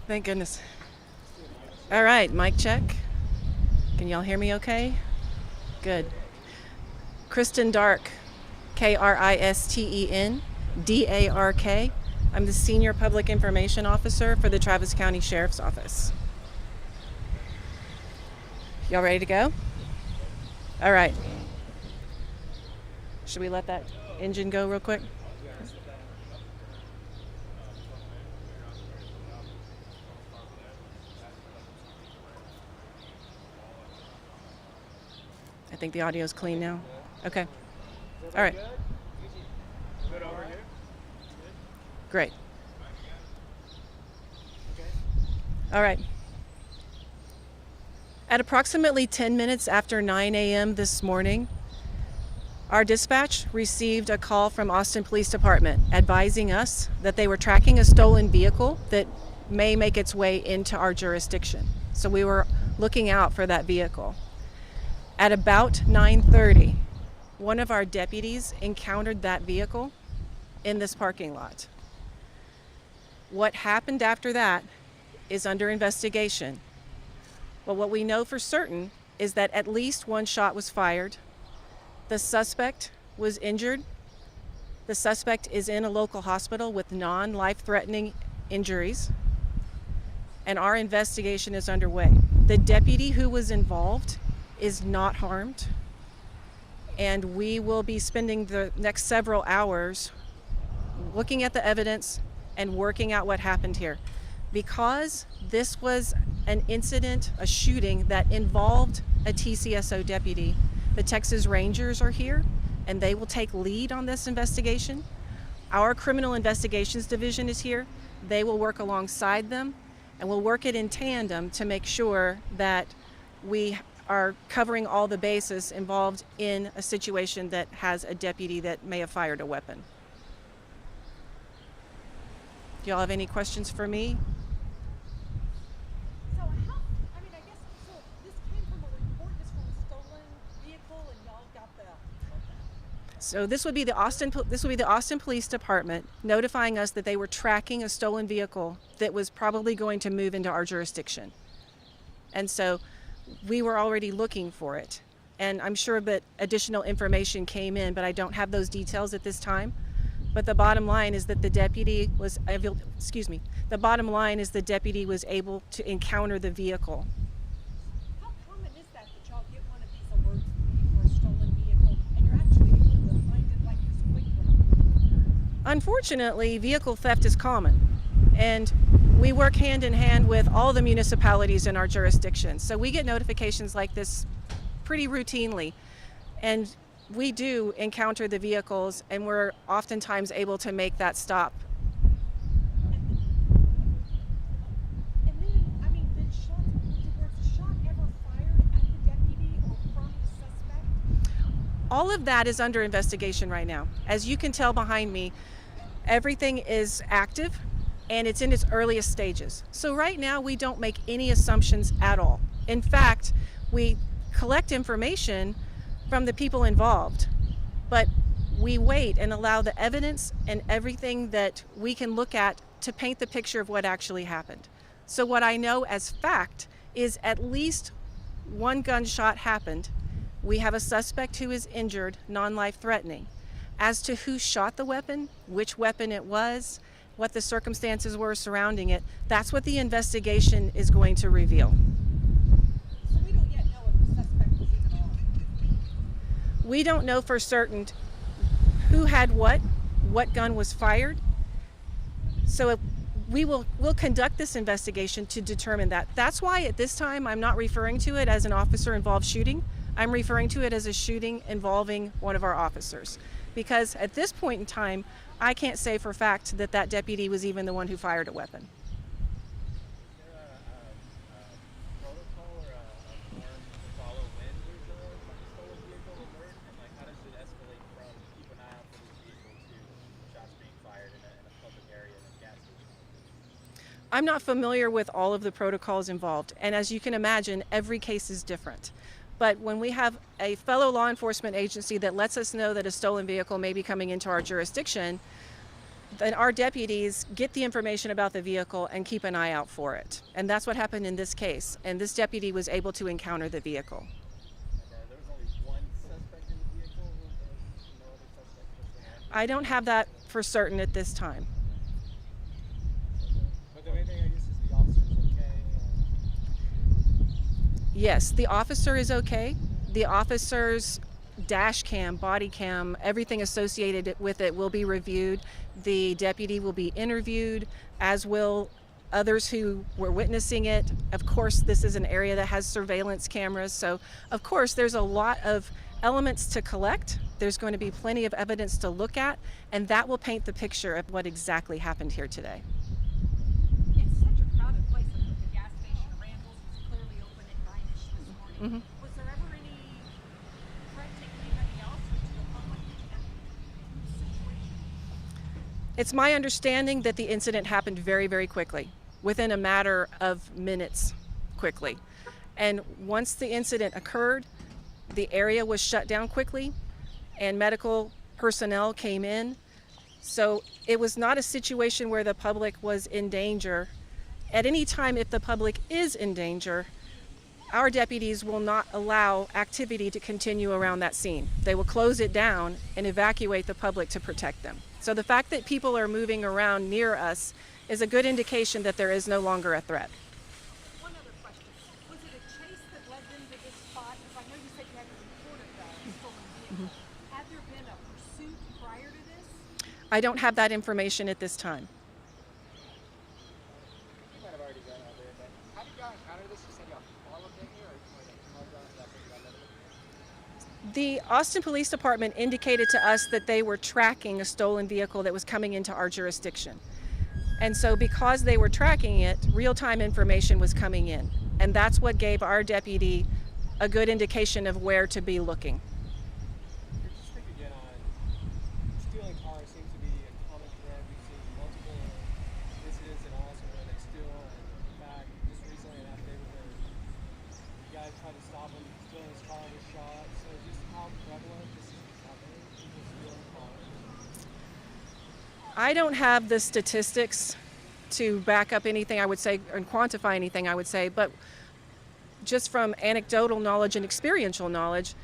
Thank goodness. All right, mic check. Can y'all hear me okay? Good. Kristen Dark, Kristen Dark. I'm the Senior Public Information Officer for the Travis County Sheriff's Office. Y'all ready to go? All right. Should we let that engine go real quick? I think the audio is clean now. Okay. All right. Good over here. Great. All right. At approximately 10 minutes after 9 a.m. this morning, our dispatch received a call from Austin Police Department advising us that they were tracking a stolen vehicle that may make its way into our jurisdiction. So we were looking out for that vehicle. At about 9:30, one of our deputies encountered that vehicle in this parking lot. What happened after that is under investigation. But what we know for certain is that at least one shot was fired. The suspect was injured. The suspect is in a local hospital with non-life-threatening injuries, and our investigation is underway. The deputy who was involved is not harmed, and we will be spending the next several hours looking at the evidence and working out what happened here. Because this was an incident, a shooting that involved a TCSO deputy, the Texas Rangers are here and they will take lead on this investigation. Our Criminal Investigations Division is here. They will work alongside them, and we'll work it in tandem to make sure that we are covering all the bases involved in a situation that has a deputy that may have fired a weapon. Do y'all have any questions for me? So I guess, so this came from a report, this from a stolen vehicle, and y'all got the. So this would be the Austin Police Department notifying us that they were tracking a stolen vehicle that was probably going to move into our jurisdiction. And so we were already looking for it. And I'm sure that additional information came in, but I don't have those details at this time. But the bottom line is that the deputy was able to encounter the vehicle. How common is that y'all get one of these alerts for a stolen vehicle and you're actually able to find it like this quickly? Unfortunately, vehicle theft is common, and we work hand in hand with all the municipalities in our jurisdiction. So we get notifications like this pretty routinely, and we do encounter the vehicles, and we're oftentimes able to make that stop. And then, was the shot ever fired at the deputy or from the suspect? All of that is under investigation right now. As you can tell behind me, everything is active and it's in its earliest stages. So right now we don't make any assumptions at all. In fact, we collect information from the people involved, but we wait and allow the evidence and everything that we can look at to paint the picture of what actually happened. So what I know as fact is at least one gunshot happened. We have a suspect who is injured, non-life threatening. As to who shot the weapon, which weapon it was, what the circumstances were surrounding it, that's what the investigation is going to reveal. So we don't yet know if the suspect was even armed. We don't know for certain who had what gun was fired. So we'll conduct this investigation to determine that. That's why at this time I'm not referring to it as an officer-involved shooting. I'm referring to it as a shooting involving one of our officers. Because at this point in time, I can't say for a fact that that deputy was even the one who fired a weapon. Is there a protocol or a norm to follow when there's a stolen vehicle alert? And how does it escalate from keep an eye out for this vehicle to shots being fired in a public area in a gas station? I'm not familiar with all of the protocols involved, and as you can imagine, every case is different. But when we have a fellow law enforcement agency that lets us know that a stolen vehicle may be coming into our jurisdiction, then our deputies get the information about the vehicle and keep an eye out for it. And that's what happened in this case. And this deputy was able to encounter the vehicle. And there was only one suspect in the vehicle. There was no other suspects. I don't have that for certain at this time. But the main thing, I guess, is the officer's okay. Yes, the officer is okay. The officer's dash cam, body cam, everything associated with it will be reviewed. The deputy will be interviewed, as will others who were witnessing it. Of course, this is an area that has surveillance cameras, so of course there's a lot of elements to collect. There's going to be plenty of evidence to look at, and that will paint the picture of what exactly happened here today. It's such a crowded place. I mean, the gas station, Randall's, was clearly open at 9-ish this morning. Was there ever any threat to anybody else or to the public in that situation? It's my understanding that the incident happened very, very quickly, within a matter of minutes quickly. And once the incident occurred, the area was shut down quickly and medical personnel came in. So it was not a situation where the public was in danger. At any time, if the public is in danger, our deputies will not allow activity to continue around that scene. They will close it down and evacuate the public to protect them. So the fact that people are moving around near us is a good indication that there is no longer a threat. One other question. Was it a chase that led them to this spot? Because I know you said you had reported the stolen vehicle. Had there been a pursuit prior to this? I don't have that information at this time. You might have already gone out there, but how did y'all encounter this? You said y'all followed them here, or how y'all got The Austin Police Department indicated to us that they were tracking a stolen vehicle that was coming into our jurisdiction. And so because they were tracking it, real-time information was coming in. And that's what gave our deputy a good indication of where to be looking. Just think again on stealing cars seems to be a common thread. We've seen multiple incidents in Austin where they steal, and in fact, just recently in that neighborhood, the guy tried to stop him stealing his car and was shot. So just how prevalent this is happening, people stealing cars. I don't have the statistics to back up anything I would say and quantify anything I would say, but just from anecdotal knowledge and experiential knowledge,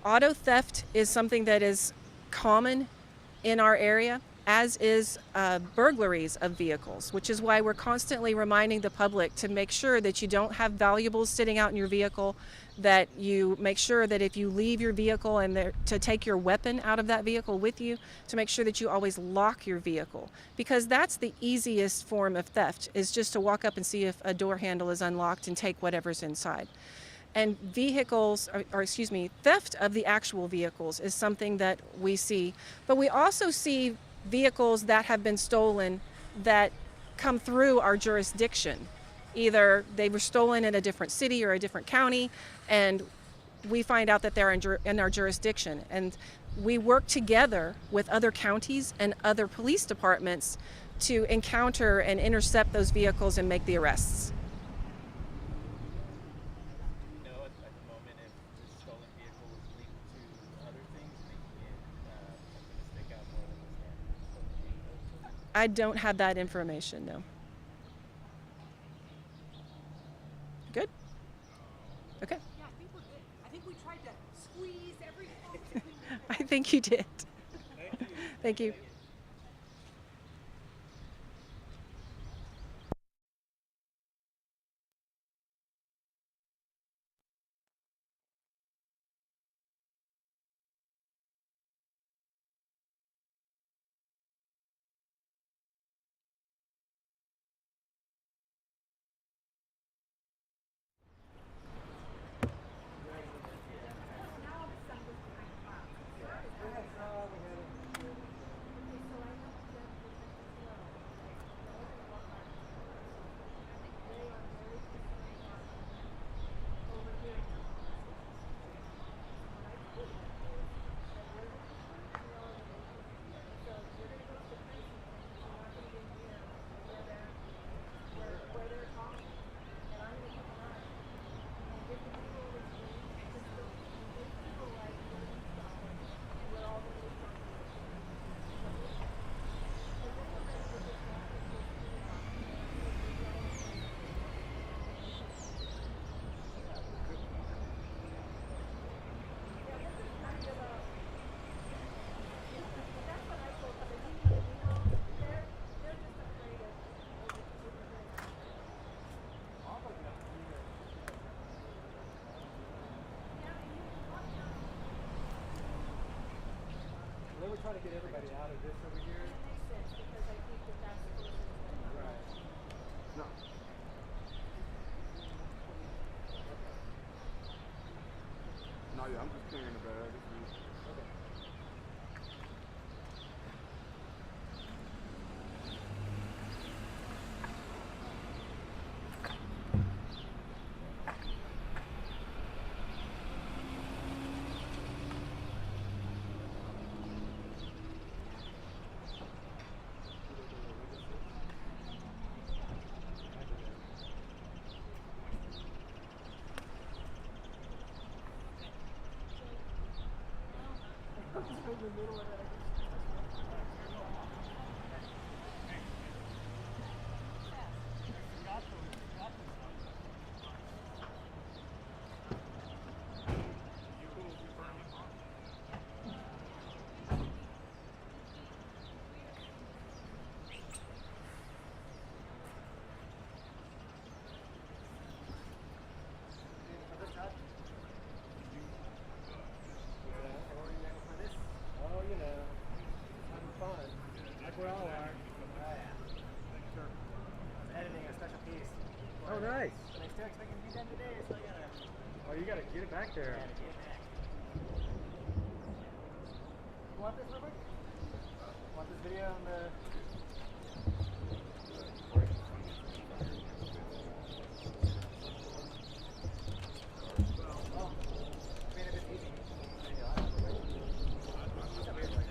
auto theft is something that is common in our area, as is burglaries of vehicles, which is why we're constantly reminding the public to make sure that you don't have valuables sitting out in your vehicle, that you make sure that if you leave your vehicle and to take your weapon out of that vehicle with you, to make sure that you always lock your vehicle, because that's the easiest form of theft, is just to walk up and see if a door handle is unlocked and take whatever's inside. And theft of the actual vehicles is something that we see, but we also see vehicles that have been stolen that come through our jurisdiction. Either they were stolen in a different city or a different county, and we find out that they're in our jurisdiction. And we work together with other counties and other police departments to encounter and intercept those vehicles and make the arrests. Do you know at the moment if the stolen vehicle was linked to other things, making it something to stick out more than the standard stolen vehicle? I don't have that information, no. Good? Okay. Yeah, I think we're good. I think we tried to squeeze every possible. I think you did. Thank you. trying to get everybody out of this over here. And it makes sense because I think that that's the person that's Right. No. No, yeah, I'm just carrying the bag. Okay. Oh, you know, having fun. Like we all are. Sure. I was editing a special piece. Oh, nice. But I still expect it to be done today, so I gotta Oh, you gotta get it back there. get it back. You want this, Robert? Want this video on the... Oh, I mean, if it's easy. There you go, I don't have to wait. It's a weird way.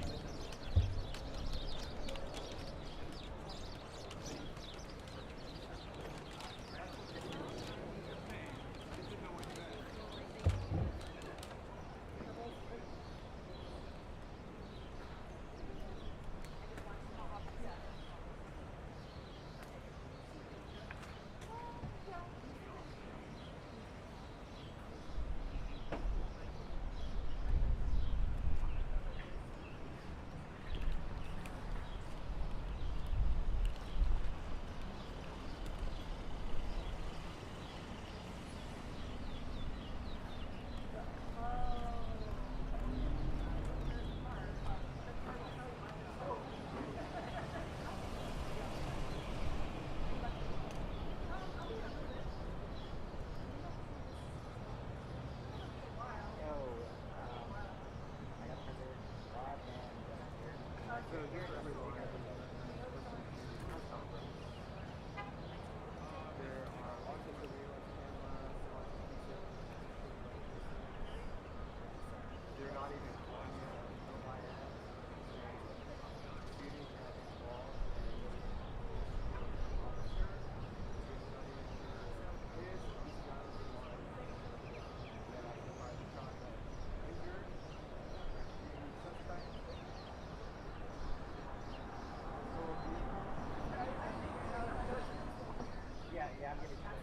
Yeah, I'm getting to it.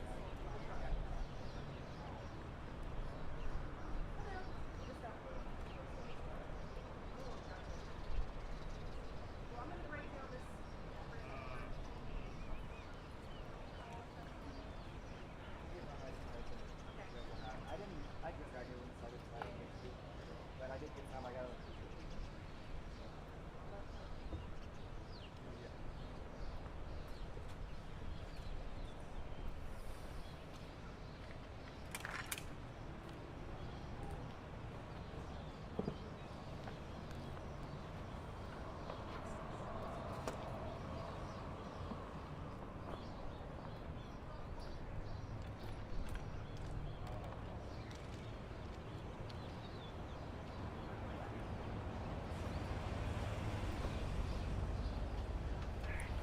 I just graduated when I didn't get to, but I did get some. I got.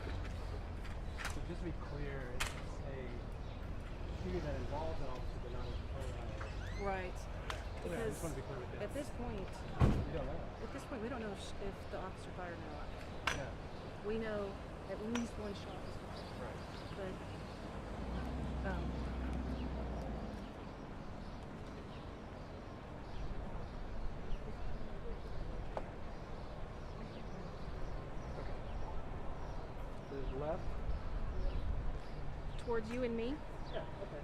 So just to be clear, it's a shooting that involves an officer but not a Right. Yeah, I Because just want to be clear with that. at this point, You don't know. we don't know if the officer fired or not. Yeah. We know at least one shot was fired, Right. but The left? towards you and me. Yeah, okay.